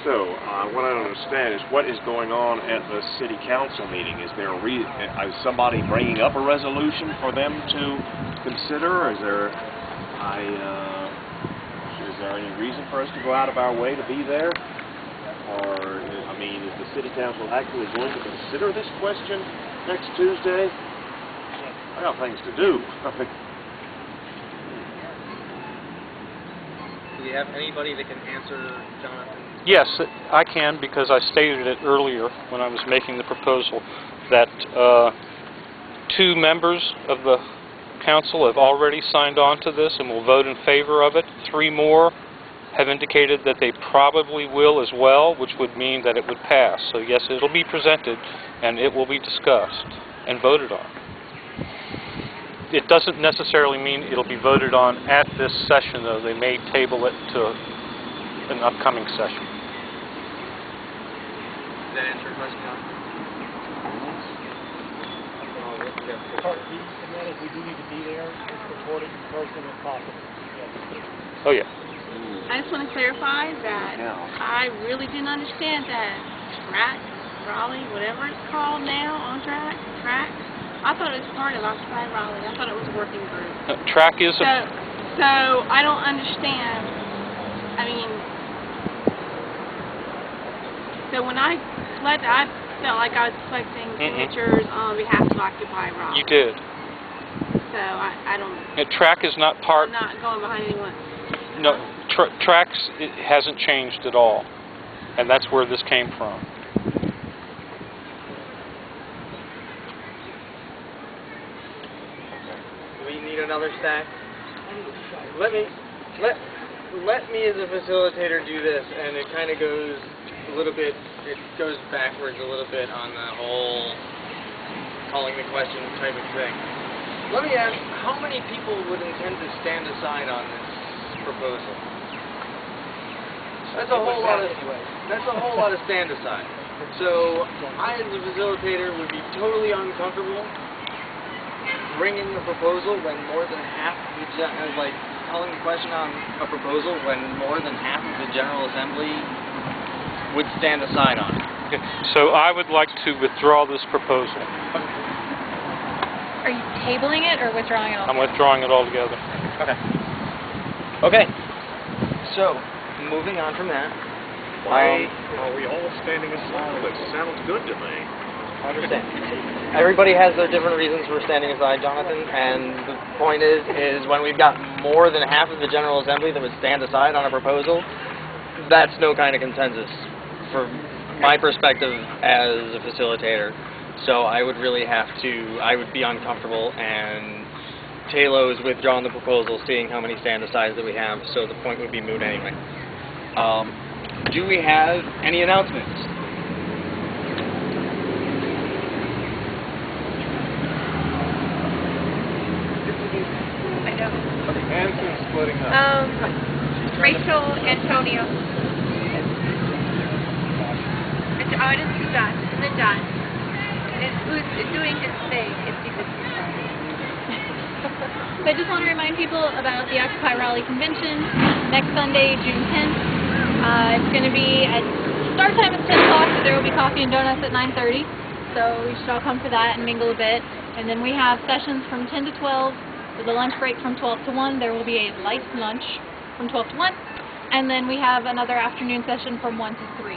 So, what I don't understand is what is going on at the city council meeting. Is there is somebody bringing up a resolution for them to consider? Or is there any reason for us to go out of our way to be there? Or, I mean, is the city council actually going to consider this question next Tuesday? I got things to do. Do we have anybody that can answer Jonathan? Yes, I can, because I stated it earlier when I was making the proposal that 2 members of the council have already signed on to this and will vote in favor of it. 3 more have indicated that they probably will as well, which would mean that it would pass. So yes, it'll be presented and it will be discussed and voted on. It doesn't necessarily mean it'll be voted on at this session, though. They may table it to an upcoming session. Did that answer your question, John? Part B, and that is we do need to be there, support it in person if possible. Oh, yeah. I just want to clarify that I really didn't understand that Raleigh, whatever it's called now, on track, I thought it was part of Occupy Raleigh. I thought it was a working group. Track is So I don't understand. I mean, so when I collected, I felt like I was collecting signatures on behalf of Occupy Raleigh. You did. So I don't. Track is not part. I'm not going behind anyone. No, tracks it hasn't changed at all, and that's where this came from. Do we need another stack? Let me as a facilitator do this, and it kind of goes a little bit. It goes backwards a little bit on the whole calling the question type of thing. Let me ask, how many people would intend to stand aside on this proposal? That's a whole lot of stand aside. So I, as a facilitator, would be totally uncomfortable bringing a proposal when more than half of the calling the question on a proposal when more than half of the General Assembly would stand aside on it. So I would like to withdraw this proposal. Are you tabling it or withdrawing it all? I'm withdrawing it altogether. Okay. Okay. So, moving on from that, Why are we all standing in silence? Sounds good to me. I understand. Everybody has their different reasons for standing aside, Jonathan, and the point is when we've got more than half of the General Assembly that would stand aside on a proposal, that's no kind of consensus from my perspective as a facilitator. So I would really I would be uncomfortable, and Taylo's withdrawn the proposal, seeing how many stand-asides that we have, so the point would be moot anyway. Do we have any announcements? I know. Answer splitting up. Rachel, Antonio. Oh, it is John. And then John. And who's doing his thing? So I just want to remind people about the Occupy Raleigh Convention next Sunday, June 10th. It's going to be at start time at 10 o'clock, but there will be coffee and donuts at 9:30. So we should all come for that and mingle a bit. And then we have sessions from 10 to 12, with a lunch break from 12 to 1. There will be a light lunch from 12 to 1. And then we have another afternoon session from 1 to 3.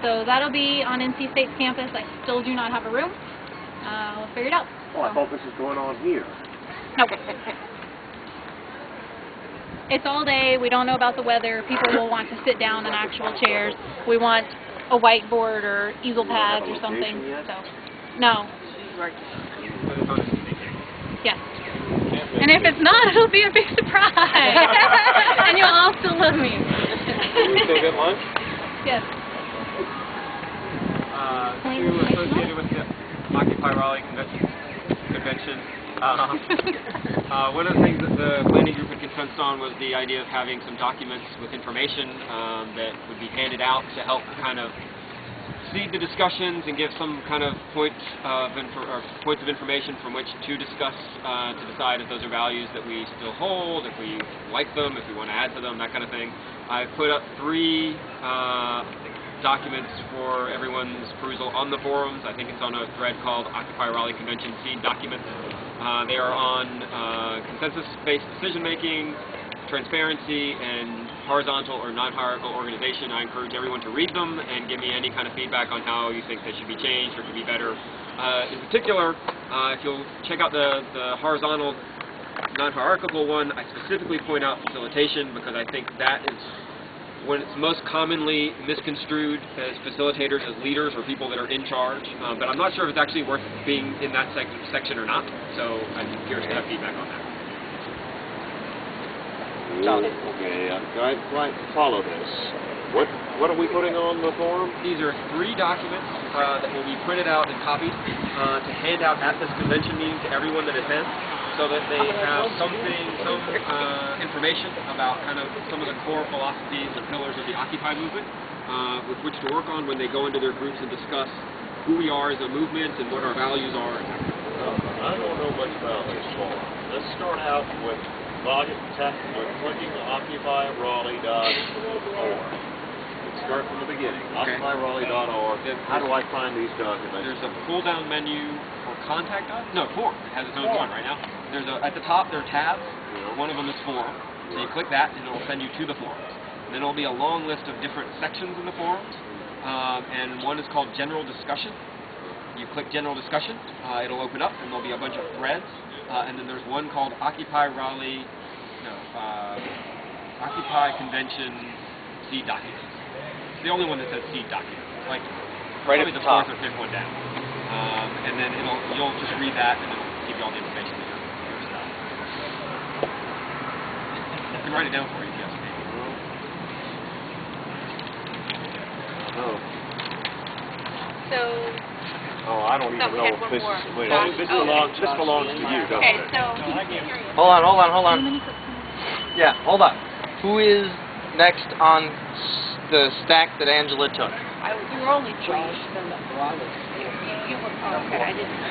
So that'll be on NC State's campus. I still do not have a room. We'll figure it out. Oh, I thought this was going on here. Nope. It's all day. We don't know about the weather. People will want to sit down in actual chairs. We want a whiteboard or easel pads or something. So, no. Yes. And if it's not, it'll be a big surprise. And you'll all still love me. Will we still get lunch? Yes. Associated with the Occupy Raleigh convention. One of the things that the planning group had consensus on was the idea of having some documents with information that would be handed out to help kind of seed the discussions and give some kind of points of information from which to discuss to decide if those are values that we still hold, if we like them, if we want to add to them, that kind of thing. I put up 3 documents for everyone's perusal on the forums. I think it's on a thread called Occupy Raleigh Convention Seed Documents. They are on consensus-based decision-making, transparency, and horizontal or non-hierarchical organization. I encourage everyone to read them and give me any kind of feedback on how you think they should be changed or could be better. In particular, if you'll check out the horizontal, non-hierarchical one, I specifically point out facilitation because I think that is when it's most commonly misconstrued as facilitators, as leaders, or people that are in charge. But I'm not sure if it's actually worth being in that section or not. So I'm curious to have feedback on that. Okay, I'm trying to follow this. What are we putting on the forum? These are 3 documents that will be printed out and copied to hand out at this convention meeting to everyone that attends, so that they have some information about kind of some of the core philosophies and pillars of the Occupy movement with which to work on when they go into their groups and discuss who we are as a movement and what our values are. I don't know much about this forum. Let's start out with clicking OccupyRaleigh.org. Let's start from the beginning. Okay. OccupyRaleigh.org. How do I find these documents? There's a pull-down menu for contact us. No, forum. It has its own one right now. There's at the top there are tabs. One of them is forum. So you click that and it will send you to the forums. And then there will be a long list of different sections in the forums. And one is called General Discussion. You click General Discussion, it'll open up and there'll be a bunch of threads. And then there's one called Occupy Convention Seed Documents. It's the only one that says Seed Documents. It's like right probably at the the top. 4th or 5th one down. And then you'll just read that and it'll give you all the information that your stuff. I can write it down for you if you have to. No. So, Oh, I don't even we know had if one this more. is... Wait, this belongs to you, doesn't okay, it? so, Hold on. Yeah, hold on. Who is next on the stack that Angela took? You were only 3. you were, okay, I didn't.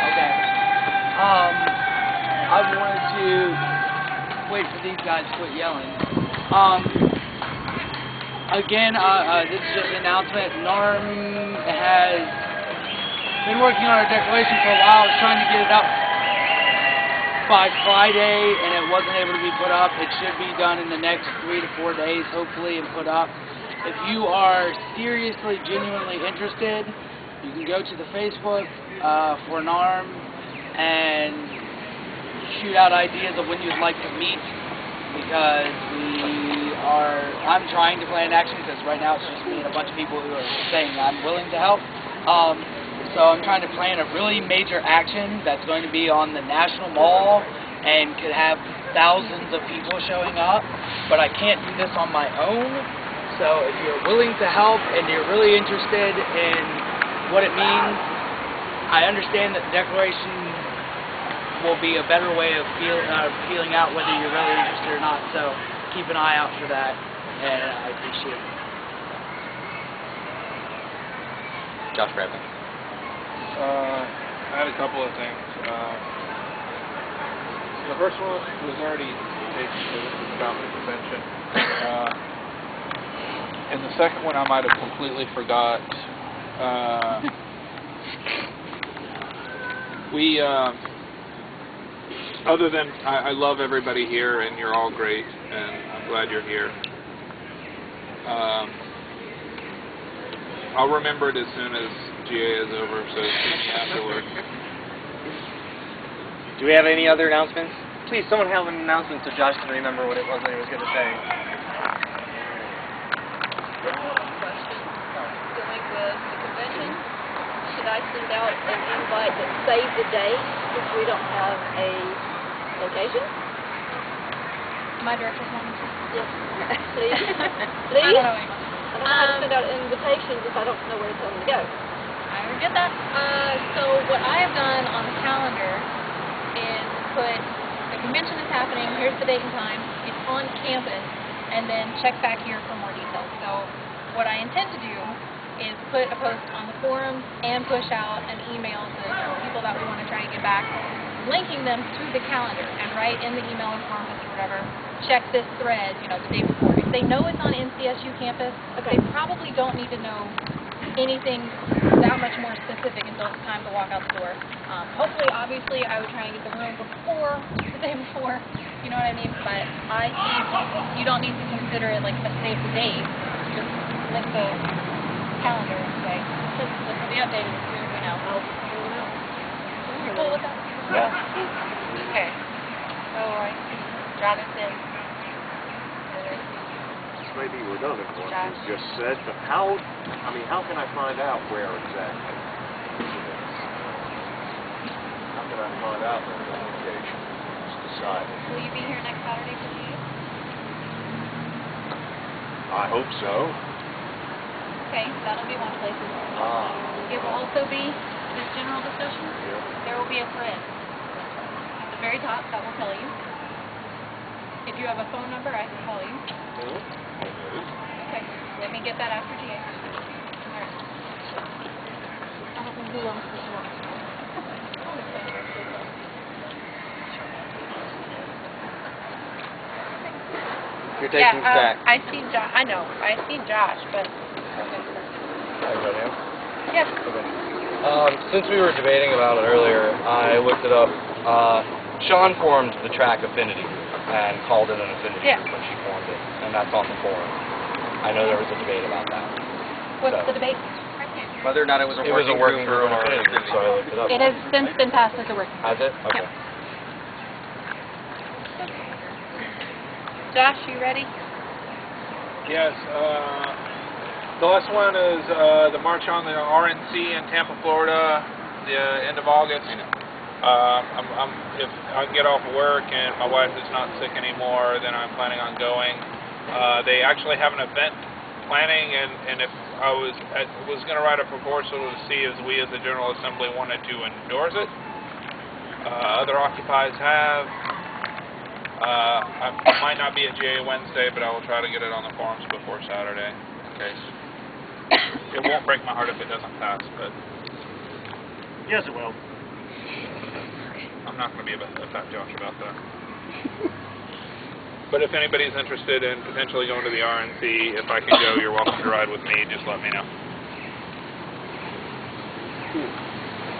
Okay. I wanted to wait for these guys to quit yelling. Again, this is just an announcement. NARM has been working on a declaration for a while. I was trying to get it up by Friday and it wasn't able to be put up, it should be done in the next 3 to 4 days, hopefully, and put up. If you are seriously, genuinely interested, you can go to the Facebook for an arm and shoot out ideas of when you'd like to meet, because I'm trying to plan action, because right now it's just me and a bunch of people who are saying I'm willing to help. So I'm trying to plan a really major action that's going to be on the National Mall and could have thousands of people showing up, but I can't do this on my own. So if you're willing to help and you're really interested in what it means, I understand that the declaration will be a better way of feeling out whether you're really interested or not. So keep an eye out for that, and I appreciate it. Josh Bradley. I had a couple of things. The first one was already taken, so this is about the convention. And the second one I might have completely forgot. Other than, I love everybody here, and you're all great, and I'm glad you're here. I'll remember it as soon as GA is over, so see me afterwards. Do we have any other announcements? Please, someone have an announcement so Josh can remember what it was that he was going to say. Question. Going with the convention, should I send out an invite that save the date if we don't have a location? My director's one. Yes. Please. I Please? don't know anymore. I don't know how to send out invitations if I don't know where to tell them to go. I already did that. So what I have done on the calendar is put the convention is happening, here's the date and time, it's on campus, and then check back here for more details. So what I intend to do is put a post on the forums and push out an email to people that we want to try and get back, linking them to the calendar, and write in the email inform us or whatever, check this thread, the day before. If they know it's on NCSU campus, they probably don't need to know anything that much more specific until it's time to walk out the door. Hopefully, obviously, I would try and get the room before the day before, you know what I mean? But I think you don't need to consider it like a save the date. Just link the calendar and say, this will be updated as soon as we know. You cool with that? Yeah. Okay. So I see Jonathan. May be redundant what you just said, but how can I find out where exactly it is? How can I find out when the location is decided? Will you be here next Saturday for GA? I hope so. Okay, that'll be one place. It will also be this general discussion. There will be a thread at the very top that will tell you. If you have a phone number, I can call you. Okay, let me get that after GA. Alright. I don't know who else this was. You're taking back. I see Josh. I know. I see Josh, but. Everybody else? Yes. Okay. Since we were debating about it earlier, I looked it up. Sean formed the track affinity and called it an affinity group when she formed it, and that's on the forum. I know there was a debate about that. What's the debate? Whether or not it was a working group or an affinity group, so I looked it up. It has since been passed as a working group. Has it? Okay. Josh, you ready? Yes. The last one is the March on the RNC in Tampa, Florida, the end of August. If I can get off of work and my wife is not sick anymore, then I'm planning on going. They actually have an event planning, and if I was going to write a proposal to see if we as the General Assembly wanted to endorse it. Other occupies have. I might not be at GA Wednesday, but I will try to get it on the forums before Saturday, in case. It won't break my heart if it doesn't pass, but Yes, it will. I'm not going to be a fat Josh about that. But if anybody's interested in potentially going to the RNC, if I can go, you're welcome to ride with me. Just let me know.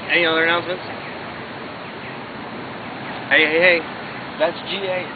Any other announcements? Hey, hey, hey. That's GA.